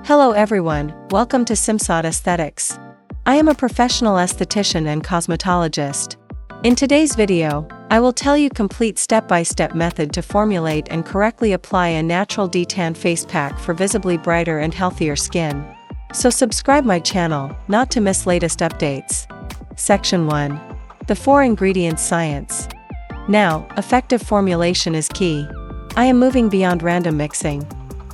Hello everyone, welcome to Simsad Aesthetics. I am a professional esthetician and cosmetologist. In today's video, I will tell you complete step-by-step method to formulate and correctly apply a natural detan face pack for visibly brighter and healthier skin. So subscribe my channel, not to miss latest updates. Section 1. The 4 ingredients science. Now, effective formulation is key. I am moving beyond random mixing.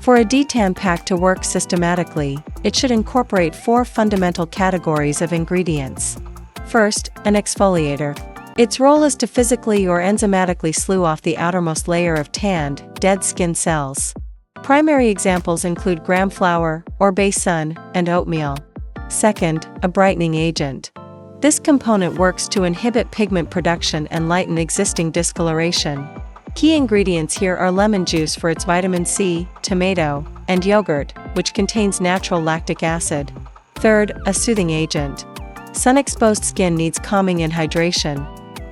For a detan pack to work systematically, it should incorporate 4 fundamental categories of ingredients. First, an exfoliator. Its role is to physically or enzymatically slew off the outermost layer of tanned, dead skin cells. Primary examples include gram flour, orbe sun, and oatmeal. Second, a brightening agent. This component works to inhibit pigment production and lighten existing discoloration. Key ingredients here are lemon juice for its vitamin C, tomato, and yogurt, which contains natural lactic acid. Third, a soothing agent. Sun-exposed skin needs calming and hydration.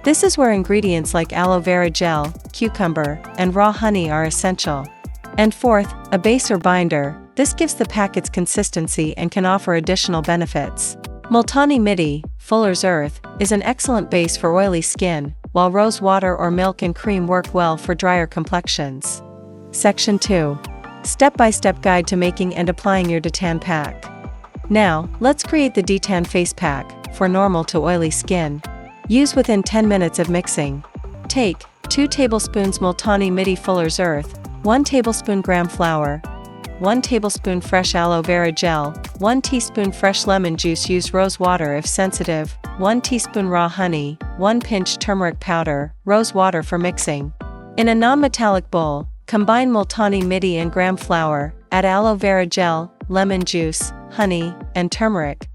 This is where ingredients like aloe vera gel, cucumber, and raw honey are essential. And fourth, a base or binder. This gives the pack its consistency and can offer additional benefits. Multani Mitti, Fuller's Earth, is an excellent base for oily skin, while rose water or milk and cream work well for drier complexions. Section 2. Step-by-step guide to making and applying your detan pack. Now, let's create the detan face pack, for normal to oily skin. Use within 10 minutes of mixing. Take 2 tablespoons Multani Mitti Fuller's Earth, 1 tablespoon gram flour, 1 tablespoon fresh aloe vera gel, 1 teaspoon fresh lemon juice. Use rose water if sensitive, 1 teaspoon raw honey, 1 pinch turmeric powder, rose water for mixing. In a non-metallic bowl, combine Multani Mitti and gram flour, add aloe vera gel, lemon juice, honey, and turmeric.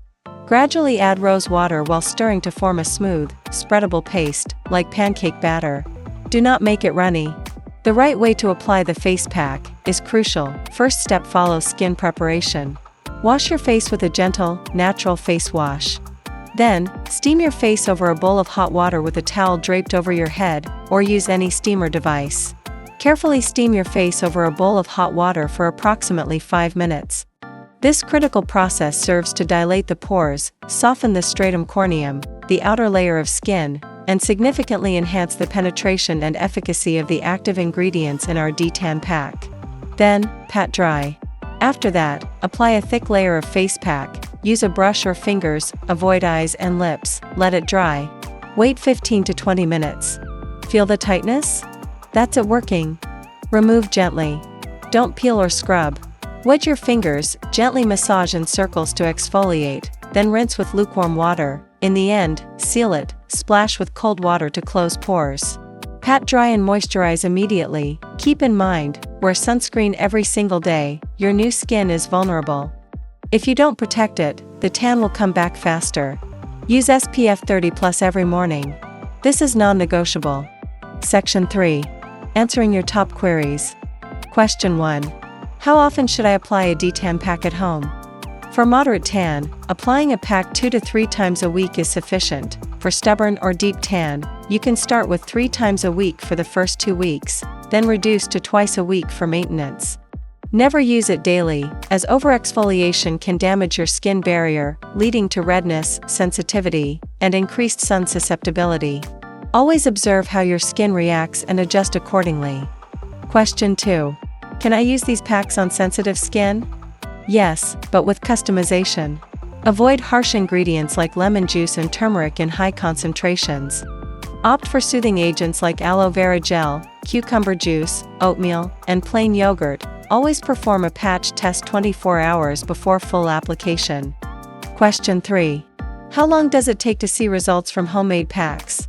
Gradually add rose water while stirring to form a smooth, spreadable paste, like pancake batter. Do not make it runny. The right way to apply the face pack is crucial. First step follows skin preparation. Wash your face with a gentle, natural face wash. Then, steam your face over a bowl of hot water with a towel draped over your head, or use any steamer device. Carefully steam your face over a bowl of hot water for approximately 5 minutes. This critical process serves to dilate the pores, soften the stratum corneum, the outer layer of skin, and significantly enhance the penetration and efficacy of the active ingredients in our detan pack. Then, pat dry. After that, apply a thick layer of face pack. Use a brush or fingers, avoid eyes and lips, let it dry. Wait 15 to 20 minutes. Feel the tightness? That's it working. Remove gently. Don't peel or scrub. Wedge your fingers, gently massage in circles to exfoliate, then rinse with lukewarm water. In the end, seal it, splash with cold water to close pores. Pat dry and moisturize immediately. Keep in mind, wear sunscreen every single day. Your new skin is vulnerable. If you don't protect it, the tan will come back faster. Use SPF 30+ every morning. This is non-negotiable. Section 3. Answering your top queries. Question 1. How often should I apply a detan pack at home? For moderate tan, applying a pack 2 to 3 times a week is sufficient. For stubborn or deep tan, you can start with 3 times a week for the first 2 weeks, then reduce to twice a week for maintenance. Never use it daily, as overexfoliation can damage your skin barrier, leading to redness, sensitivity, and increased sun susceptibility. Always observe how your skin reacts and adjust accordingly. Question 2. Can I use these packs on sensitive skin? Yes, but with customization. Avoid harsh ingredients like lemon juice and turmeric in high concentrations. Opt for soothing agents like aloe vera gel, cucumber juice, oatmeal, and plain yogurt. Always perform a patch test 24 hours before full application. Question 3. How long does it take to see results from homemade packs?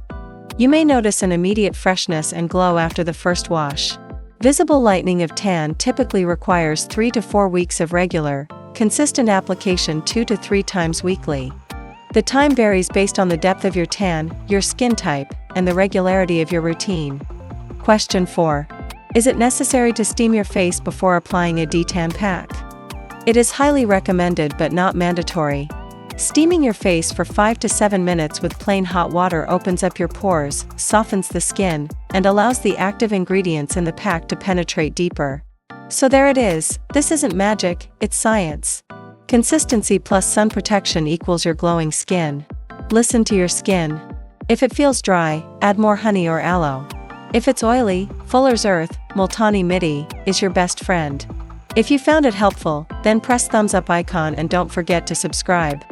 You may notice an immediate freshness and glow after the first wash. Visible lightening of tan typically requires 3 to 4 weeks of regular, consistent application 2 to 3 times weekly. The time varies based on the depth of your tan, your skin type, and the regularity of your routine. Question 4. Is it necessary to steam your face before applying a detan pack? It is highly recommended but not mandatory. Steaming your face for 5 to 7 minutes with plain hot water opens up your pores, softens the skin, and allows the active ingredients in the pack to penetrate deeper. So there it is, this isn't magic, it's science. Consistency plus sun protection equals your glowing skin. Listen to your skin. If it feels dry, add more honey or aloe. If it's oily, Fuller's Earth, Multani Mitti, is your best friend. If you found it helpful, then press thumbs up icon and don't forget to subscribe.